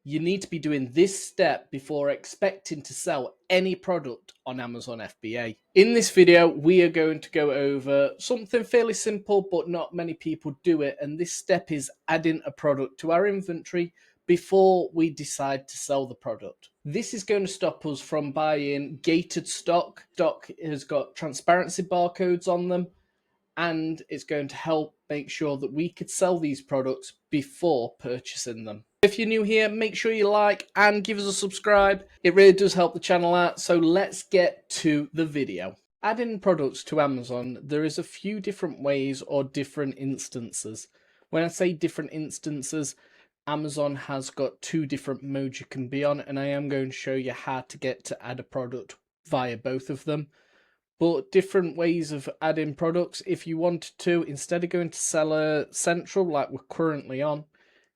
You need to be doing this step before expecting to sell any product on Amazon FBA. In this video, we are going to go over something fairly simple, but not many people do it. And this step is adding a product to our inventory before we decide to sell the product. This is going to stop us from buying gated stock. Stock has got transparency barcodes on them, and it's going to help make sure that we could sell these products before purchasing them. If you're new here, make sure you like and give us a subscribe. It really does help the channel out. So let's get to the video. Adding products to Amazon, there is a few different ways or different instances. When I say different instances, Amazon has got two different modes you can be on, and I am going to show you how to get to add a product via both of them. But different ways of adding products. If you wanted to, instead of going to Seller Central like we're currently on,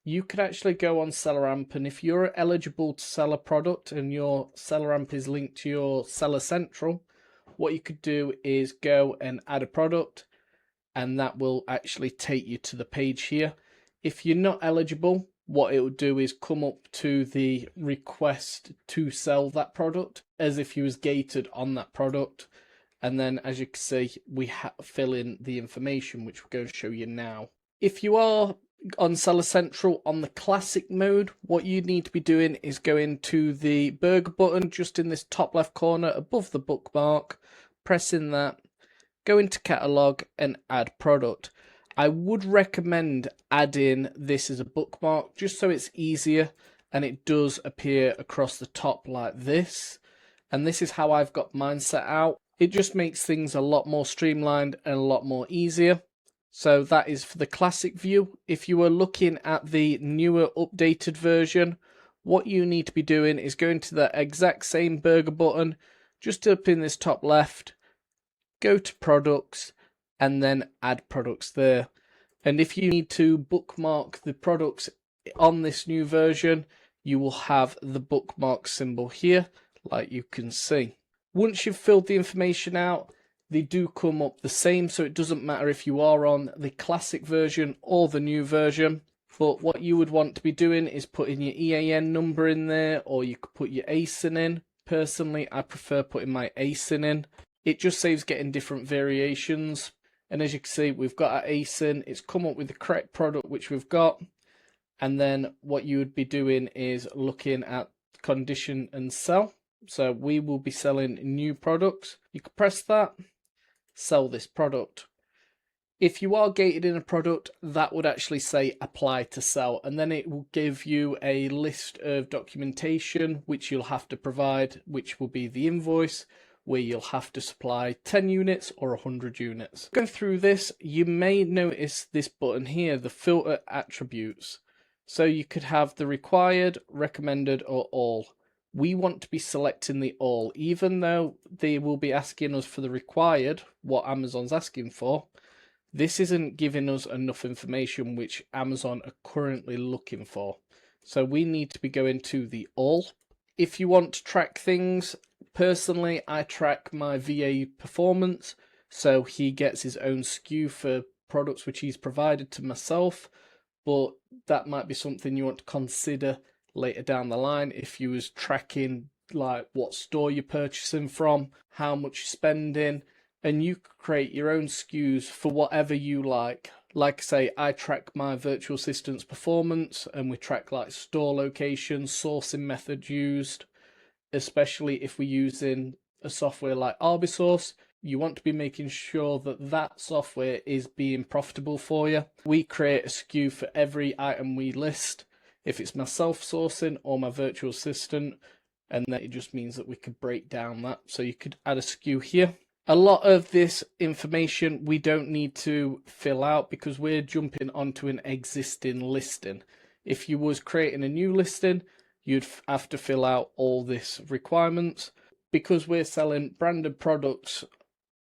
you could actually go on Seller Amp, and if you're eligible to sell a product and your Seller Amp is linked to your Seller Central, what you could do is go and add a product, and that will actually take you to the page here. If you're not eligible, what it will do is come up to the request to sell that product as if you was gated on that product. And then, as you can see, we fill in the information, which we're going to show you now. If you are on Seller Central on the classic mode, what you need to be doing is going to the burger button just in this top left corner above the bookmark, pressing that, go into catalog and add product. I would recommend adding this as a bookmark just so it's easier and it does appear across the top like this. And this is how I've got mine set out. It just makes things a lot more streamlined and a lot more easier. So that is for the classic view. If you are looking at the newer updated version, what you need to be doing is going to the exact same burger button, just up in this top left, go to products and then add products there. And if you need to bookmark the products on this new version, you will have the bookmark symbol here, like you can see. Once you've filled the information out, they do come up the same, so it doesn't matter if you are on the classic version or the new version. But what you would want to be doing is putting your EAN number in there, or you could put your ASIN in. Personally, I prefer putting my ASIN in. It just saves getting different variations. And as you can see, we've got our ASIN. It's come up with the correct product which we've got. And then what you would be doing is looking at condition and sell. So we will be selling new products. You can press that, sell this product. If you are gated in a product, that would actually say apply to sell, and then it will give you a list of documentation which you'll have to provide, which will be the invoice, where you'll have to supply 10 units or 100 units. Going through this, you may notice this button here, the filter attributes. So you could have the required, recommended, or all. We want to be selecting the all, even though they will be asking us for the required, what Amazon's asking for. This isn't giving us enough information which Amazon are currently looking for. So we need to be going to the all. If you want to track things, personally, I track my VA performance. So he gets his own SKU for products which he's provided to myself. But that might be something you want to consider later down the line if you was tracking like what store you're purchasing from, how much you're spending, and you could create your own SKUs for whatever you like. Like I say, I track my virtual assistant's performance, and we track like store locations, sourcing methods used, especially if we're using a software like Arbitrage. You want to be making sure that that software is being profitable for you. We create a SKU for every item we list, if it's myself sourcing or my virtual assistant, and then it just means that we could break down that. So you could add a SKU here. A lot of this information we don't need to fill out because we're jumping onto an existing listing. If you was creating a new listing, you'd have to fill out all this requirements. Because we're selling branded products,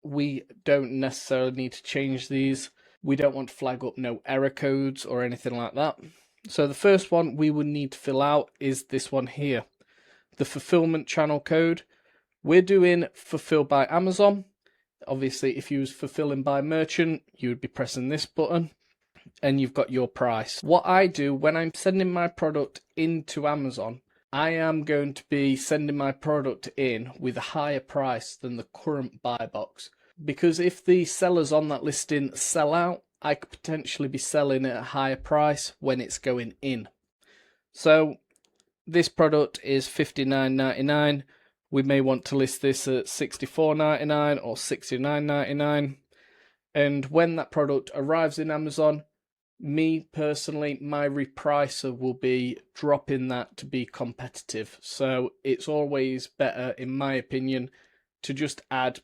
we don't necessarily need to change these. We don't want to flag up no error codes or anything like that. So the first one we would need to fill out is this one here, the fulfillment channel code. We're doing fulfilled by Amazon. Obviously, if you was fulfilling by merchant, you would be pressing this button. and you've got your price. What I do when I'm sending my product into Amazon, I am going to be sending my product in with a higher price than the current buy box. Because if the sellers on that listing sell out, I could potentially be selling at a higher price when it's going in. So this product is $59.99. We may want to list this at $64.99 or $69.99. And when that product arrives in Amazon, me personally, my repricer will be dropping that to be competitive. So it's always better, in my opinion, to just add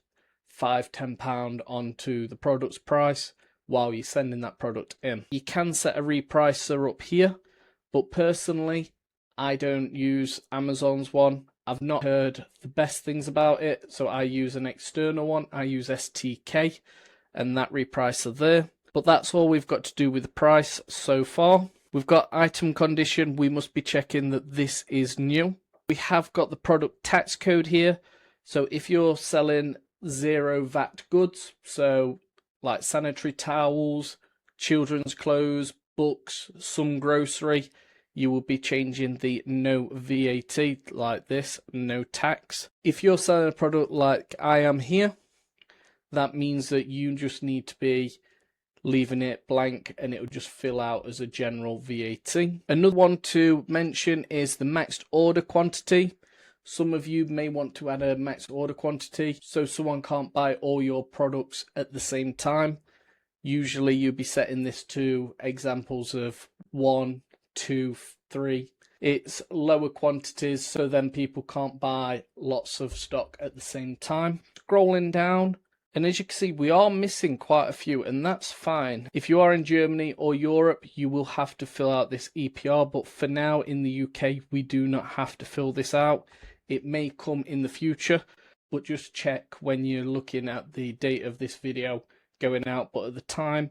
£5–10 onto the product's price while you're sending that product in. You can set a repricer up here, but personally, I don't use Amazon's one. I've not heard the best things about it, so I use an external one. I use STK and that repricer there. But that's all we've got to do with the price so far. We've got item condition. We must be checking that this is new. We have got the product tax code here. So if you're selling zero VAT goods, so like sanitary towels, children's clothes, books, some grocery, you will be changing the no VAT like this, no tax. If you're selling a product like I am here, that means that you just need to be leaving it blank and it will just fill out as a general VAT. Another one to mention is the maxed order quantity. Some of you may want to add a maxed order quantity so someone can't buy all your products at the same time. Usually you'll be setting this to examples of 1, 2, 3. It's lower quantities, so then people can't buy lots of stock at the same time. Scrolling down, and as you can see, we are missing quite a few, and that's fine. If you are in Germany or Europe, you will have to fill out this EPR, but for now in the UK, we do not have to fill this out. It may come in the future, but just check when you're looking at the date of this video going out, but at the time,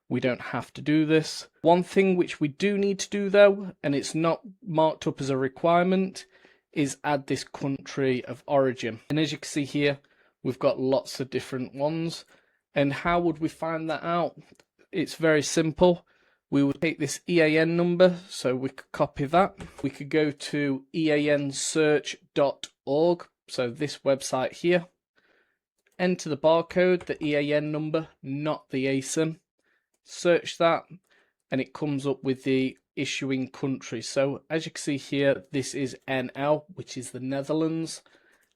we don't have to do this. One thing which we do need to do though, and it's not marked up as a requirement, is add this country of origin. And as you can see here, we've got lots of different ones. And how would we find that out? It's very simple. We would take this EAN number, so we could copy that. We could go to eansearch.org, so this website here. Enter the barcode, the EAN number, not the ASIN. Search that, and it comes up with the issuing country. So as you can see here, this is NL, which is the Netherlands.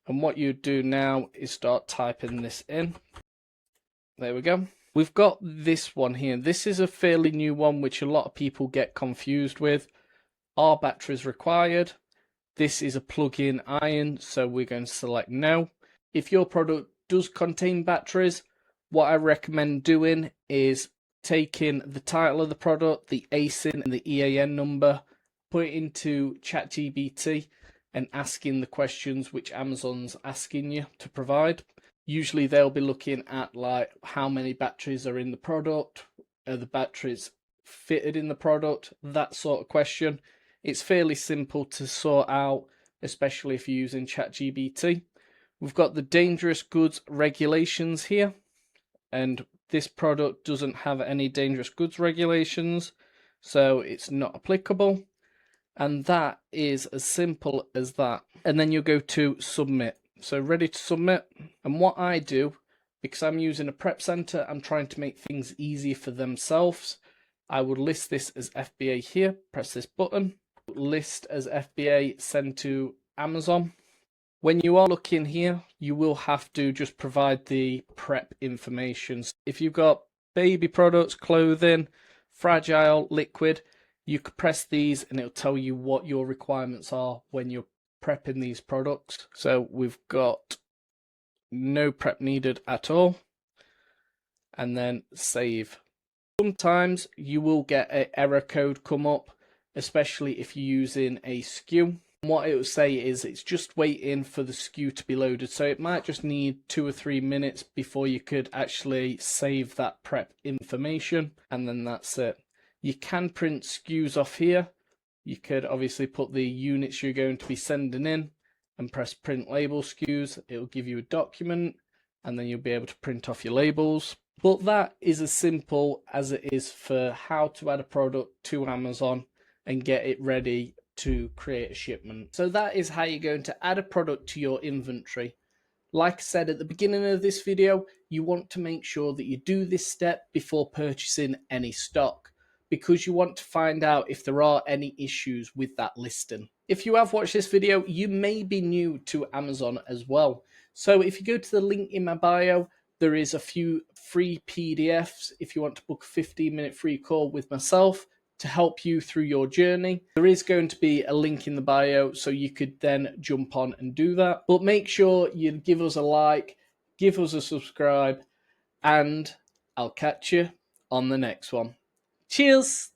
And what you do now is start typing this in. There we go. We've got this one here. This is a fairly new one, which a lot of people get confused with. Are batteries required? This is a plug-in iron, so we're going to select no. If your product does contain batteries, what I recommend doing is taking the title of the product, the ASIN and the EAN number, put it into ChatGPT and asking the questions which Amazon's asking you to provide. Usually they'll be looking at like how many batteries are in the product, are the batteries fitted in the product, that sort of question. It's fairly simple to sort out, especially if you're using ChatGPT. We've got the dangerous goods regulations here, and this product doesn't have any dangerous goods regulations, so it's not applicable. And that is as simple as that. And then you go to submit. So ready to submit. And what I do, because I'm using a prep center, I'm trying to make things easier for themselves. I would list this as FBA here, press this button, list as FBA, send to Amazon. When you are looking here, you will have to just provide the prep information. If you've got baby products, clothing, fragile, liquid, you could press these and it'll tell you what your requirements are when you're prepping these products. So we've got no prep needed at all. And then save. Sometimes you will get an error code come up, especially if you're using a SKU. What it will say is it's just waiting for the SKU to be loaded, so it might just need 2 or 3 minutes before you could actually save that prep information, and then that's it. You can print SKUs off here. You could obviously put the units you're going to be sending in and press print label SKUs. It will give you a document and then you'll be able to print off your labels. But that is as simple as it is for how to add a product to Amazon and get it ready to create a shipment. So that is how you're going to add a product to your inventory. Like I said at the beginning of this video, you want to make sure that you do this step before purchasing any stock, because you want to find out if there are any issues with that listing. If you have watched this video, you may be new to Amazon as well. So if you go to the link in my bio, there is a few free PDFs if you want to book a 15-minute free call with myself to help you through your journey. There is going to be a link in the bio, so you could then jump on and do that. But make sure you give us a like, give us a subscribe, and I'll catch you on the next one. Cheers!